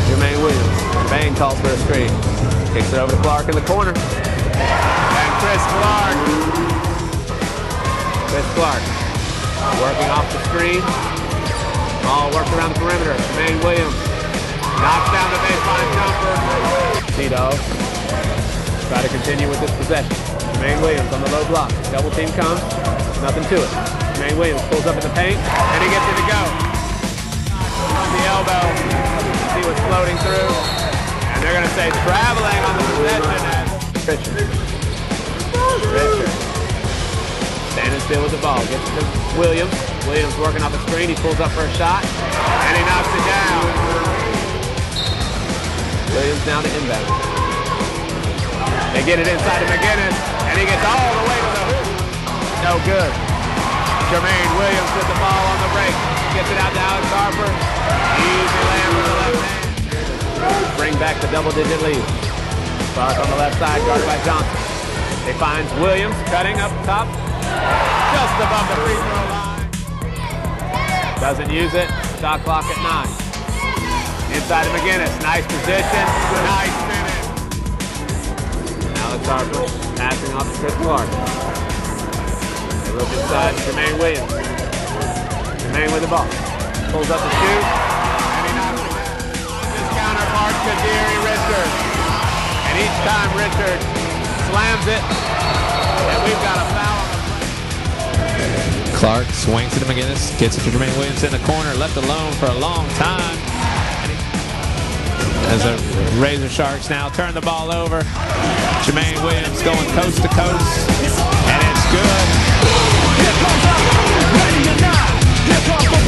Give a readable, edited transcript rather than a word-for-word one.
Jermaine Williams. Bang calls for a screen. Kicks it over to Clark in the corner. And Chris Clark. Chris Clark working off the screen. All worked around the perimeter. Jermaine Williams knocks down the baseline jumper. T-Dog try to continue with this possession. Jermaine Williams on the low block. Double team comes. Nothing to it. Jermaine Williams pulls up in the paint, and he gets it to go. On the elbow. See what's floating through. And they're going to say traveling on the possession. Richard. Standing still with the ball. Gets it to Williams. Williams working off the screen. He pulls up for a shot, and he knocks it down. Williams down to inbound. They get it inside to McGinnis, and he gets all the way to the hoop. No good. Jermaine Williams with the ball on the break. Gets it out to Alex Harper. Easy layup with the left hand. Bring back the double-digit lead. Clark on the left side, guarded by Johnson. They find Williams cutting up top, just above the free throw line. Doesn't use it. Shot clock at 9. Inside to McGinnis. Nice position. Nice finish. Alex Harper passing off to Chris Clark. They look inside. Jermaine Williams. Jermaine with the ball. Pulls up the shoot. And he knocks it down. His counterpart, Kadiri Richard. And each time Richard slams it. And we've got a foul on the play. Clark swings it to McGinnis. Gets it to Jermaine Williams in the corner. Left alone for a long time. As the Razor Sharks now turn the ball over. Jermaine Williams going coast to coast. And it's good. Here comes our ready or not. Here comes the